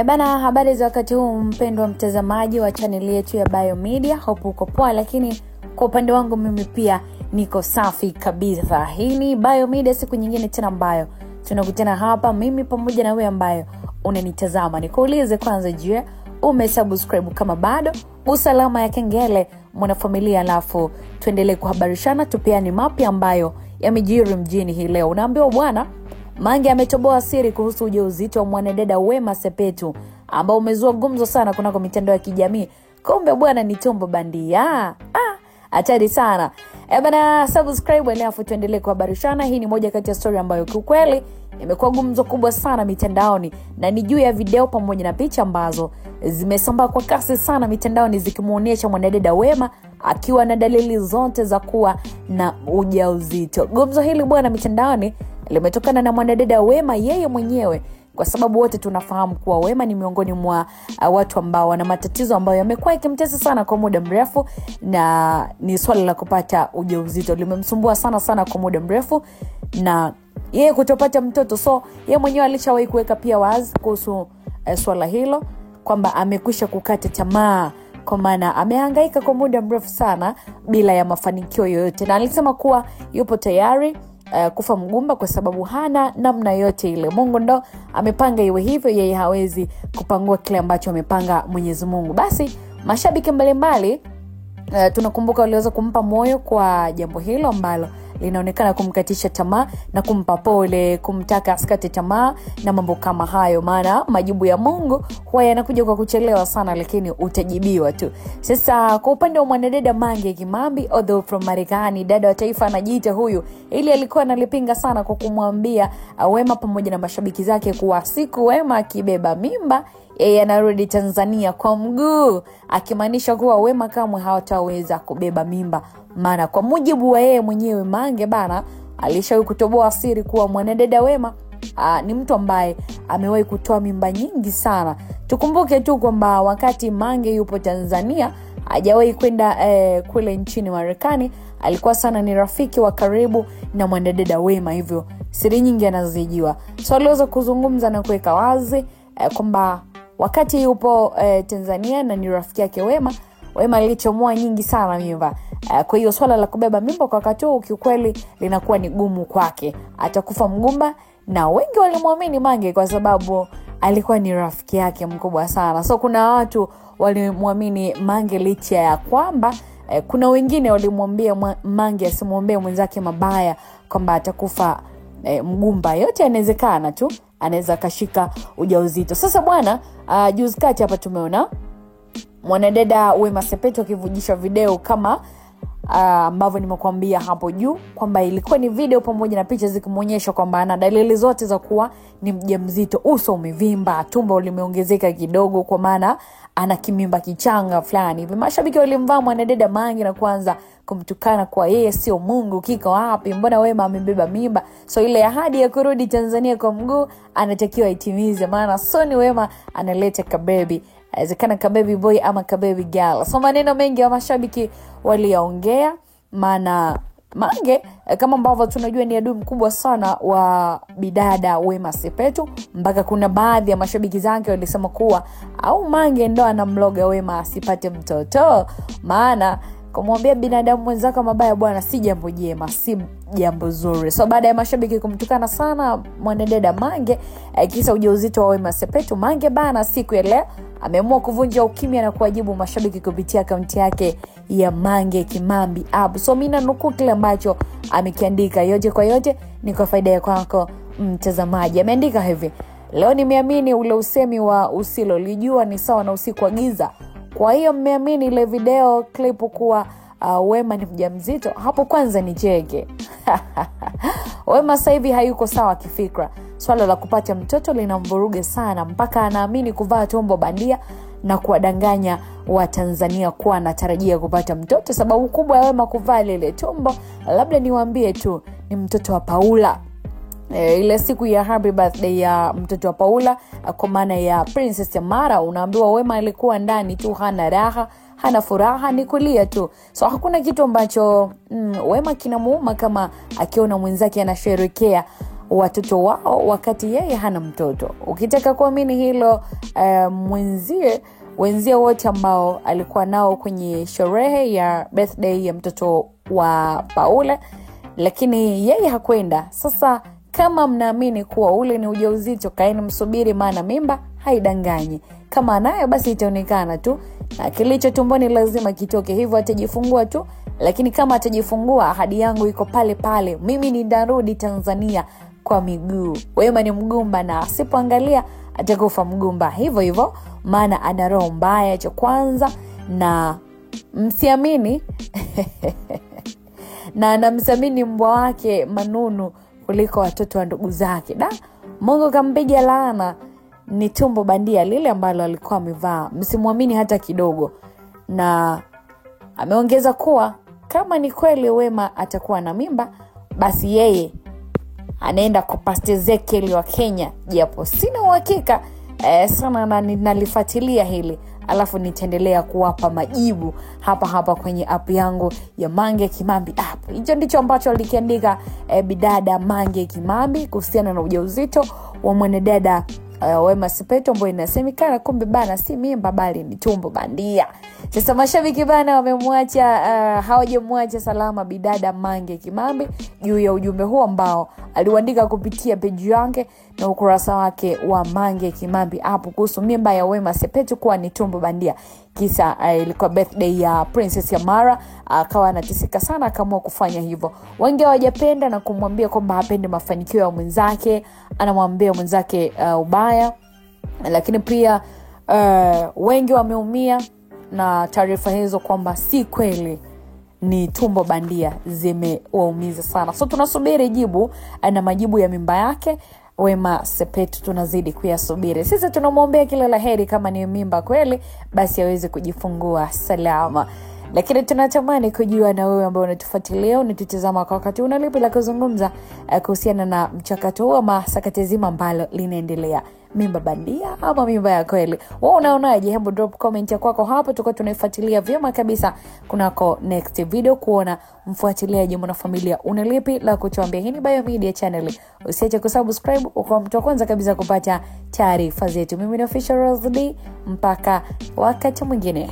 Bana, habari za wakati huu mpendwa mtazamaji wa channel yetu ya Biomedia. Hope uko poa, lakini kwa upande wangu mimi pia niko safi kabisa. Hii ni Biomedia, siku nyingine tena ambayo tunakutana hapa mimi pamoja na wewe ambayo unanitazama. Nikuulize kwanza, je, umesubscribe kama bado? Usalama ya kengele mwanafamilia, alafu tuendelee kuhabarishana, tupeane mapya ambayo yamejiri mjini hii leo. Unaambiwa bwana, Mange ametoboa siri kuhusu ujauzito wa mwanadada Wema Sepetu ambao umezua gumzo sana kunako mitandao ya kijamii. Kumbe bwana ni tumbo bandia. Hatari sana. Bana, subscribe alafu tuendelee kuhabarishana. Hii ni moja kati ya story ambayo kiukweli imekuwa gumzo kubwa sana mitandaoni, na ni juu ya video pamoja na picha ambazo zimesambaa kwa kasi sana mitandaoni zikimuonyesha mwanadada Wema akiwa na dalili zote za kuwa na ujauzito. Gumzo hili bwana mitandaoni limetokana na mwanadada Wema yeye mwenyewe, kwa sababu wote tunafahamu kuwa Wema ni miongoni mwa watu ambao wana matatizo ambayo yamekuwa yakimtesa sana kwa muda mrefu, na ni swala la kupata ujauzito limemsumbua sana kwa muda mrefu, na yeye kutopata mtoto. So yeye mwenyewe alishawahi kuweka pia wazi kuhusu swala hilo kwamba amekwisha kukata tamaa, kwa maana amehangaika kwa muda mrefu sana bila ya mafanikio yoyote, na alisema kuwa yupo tayari kufa mgumba kwa sababu hana namna yote ile. Mungu ndo amepanga iwe hivyo, yeye hawezi kupangua kile ambacho amepanga Mwenyezi Mungu. Basi mashabiki mbalimbali tunakumbuka waliweza kumpa moyo kwa jambo hilo ambalo linaonekana kumkatisha tamaa na kumpa pole, kumtaka asikate tamaa na mambo kama hayo, maana majibu ya Mungu huwa yanakuja kwa kuchelewa sana, lakini utajibiwa tu. Sasa kwa upande wa mwanadada Mange Kimambi, although from Marekani, dada wa taifa anajiita huyu, ili alikuwa analipinga sana kwa kumwambia Wema pamoja na mashabiki zake kuwa siku Wema akibeba mimba yeye anarudi Tanzania kwa mguu, akimaanisha kuwa Wema kamwe hawataweza kubeba mimba. Maana kwa mujibu wa yeye mwenyewe Mange bana alishawahi kutoboa siri kuwa mwanadada Wema ni mtu ambaye amewahi kutoa mimba nyingi sana. Tukumbuke tu kwamba wakati Mange yupo Tanzania hajawahi kwenda kule nchini Marekani, alikuwa sana ni rafiki wa karibu na mwanadada Wema, hivyo siri nyingi anazijua. So aliweza kuzungumza na kuweka wazi kwamba wakati yupo Tanzania na ni rafiki yake Wema alichomoa nyingi sana mimba. Kwa hiyo swala la kubeba mimba kwa wakati huu kiukweli linakuwa ni gumu kwake, atakufa mgumba, na wengi walimwamini Mange kwa sababu alikuwa ni rafiki yake mkubwa sana. So kuna watu walimwamini Mange licha ya kwamba kuna wengine walimwambia Mange asimwombee mwenzake mabaya kwamba atakufa mgumba. Yote yanawezekana tu, anaweza kashika ujauzito. Sasa bwana, juzi kati hapa tumeona mwanadada Wema Sepetu akivujisha video kama ambavyo nimekuambia hapo juu kwamba ilikuwa ni video pamoja na picha zikimuonyesha kwamba ana dalili zote za kuwa ni mjamzito. Uso umevimba, tumbo limeongezeka kidogo kwa maana ana kimimba kichanga fulani hivi. Mashabiki walimvaa mwanadada Mange na kwanza kumtukana kwa yeye sio Mungu, kiko wapi, mbona Wema amebeba mimba? So ile ahadi ya kurudi Tanzania kwa mguu anatakiwa itimize, maana Soni Wema analeta kabebi, inawezekana kabebi boy ama kabebi girl. So maneno mengi ya mashabiki waliongea, maana Mange kama ambavyo tunajua ni adui mkubwa sana wa bidada Wema Sepetu, mpaka kuna baadhi ya mashabiki zake walisema kuwa au Mange ndo anamloga Wema asipate mtoto, maana kumwambia binadamu mwenzako mabaya bwana si jambo jema, si jambo zuri. So baada ya mashabiki kumtukana sana mwanadada Mange kisa ujauzito wa Wema Sepetu, Mange bana siku ya leo ameamua kuvunja ukimya na kuwajibu mashabiki kupitia akaunti yake ya Mange Kimambi app. So mimi nanukuu kile ambacho amekiandika, yote kwa yote ni kwa faida yako mtazamaji. Ameandika hivi: leo nimeamini ule usemi wa usilolijua ni sawa na usiku wa giza. Kwa hiyo mmeamini ile video clip kuwa Wema ni mjamzito? Hapo kwanza ni cheke. Wema sasa hivi hayuko sawa kifikra. Swala la kupata mtoto linamvuruga sana mpaka anaamini kuvaa tumbo bandia na kuwadanganya wa Tanzania kuwa anatarajia kupata mtoto. Sababu kubwa ya Wema kuvaa lile tumbo, labda niwaambie tu, ni mtoto wa Paula. Ile siku ya happy birthday ya mtoto wa Paula, kwa maana ya Princess Amara, unaambiwa Wema alikuwa ndani tu, hana raha, hana furaha, ni kulia tu. So hakuna kitu ambacho Wema kinamuuma kama akiona mwenzake anasherehekea watoto wao wakati yeye hana mtoto. Ukitaka kuamini hilo, wenzie wote ambao alikuwa nao kwenye sherehe ya birthday ya mtoto wa Paula, lakini yeye hakwenda. Sasa kama mnaamini kuwa ule ni ujauzito, kaeni msubiri, maana mimba haidanganyi. Kama anayo basi itaonekana tu, na kilicho tumboni lazima kitoke, hivyo atajifungua tu. Lakini kama atajifungua, ahadi yangu iko pale pale, mimi nitarudi Tanzania kwa miguu. Wema ni mgumba, na asipoangalia atakufa mgumba hivyo hivyo, maana ana roho mbaya cha kwanza, na msiamini na anamsamini mbwa wake Manunu kuliko watoto wa ndugu zake. Mungu kampiga laana, ni tumbo bandia lile ambalo alikuwa amevaa, msimwamini hata kidogo. Na ameongeza kuwa kama ni kweli Wema atakuwa na mimba, basi yeye anaenda kwa Pastor Ezekiel wa Kenya, japo sina uhakika sana, na nalifuatilia hili, alafu nitaendelea kuwapa majibu hapa kwenye app yangu ya Mange Kimambi app. Hicho ndicho ambacho alikiandika bidada Mange Kimambi kuhusiana na ujauzito wa mwanadada Wema Sepetu, ambaye inasemekana kumbe bana si mimba bali ni tumbo bandia. Sasa mashabiki bana wamemwacha, hawajamwacha salama bidada Mange Kimambi juu ya ujumbe huo ambao aliandika kupitia page yake na ukurasa wake wa Mange Kimambi hapo kuhusu mimba ya Wema Sepetu kuwa ni tumbo bandia. Kisa ilikuwa birthday ya Princess Yamara, akawa anatisika sana, akaamua kufanya hivyo. Wengi hawajapenda na kumwambia kwamba hapendi mafanikio ya mwenzake, anamwambia mwenzake ubaya. Lakini pia wengi wameumia na taarifa hizo kwamba si kweli ni tumbo bandia, zimewaumiza sana. So tunasubiri jibu na majibu ya mimba yake Wema Sepetu, tunazidi kuyasubiri. Sisi tunamwombea kila laheri, kama ni mimba kweli basi aweze kujifungua salama. Lakini tunatamani kujua na wewe ambao unatufuatilia, unatutazama kwa wakati, unalipi la kuzungumza kuhusiana na mchakato huo ama sakata zima ambalo linaendelea, mimba bandia ama mimba ya kweli? Wewe unaonaje? Hebu drop comment yako hapo, tukao tunaifuatilia vyema kabisa kunako next video kuona mfuatiliaji mwana familia unalipi la kutuambia. Hii ni Biomedia channel, usiache kusubscribe kwa mtu wa kwanza kabisa kupata taarifa zetu. Mimi ni Official Rose D, mpaka wakati mwingine.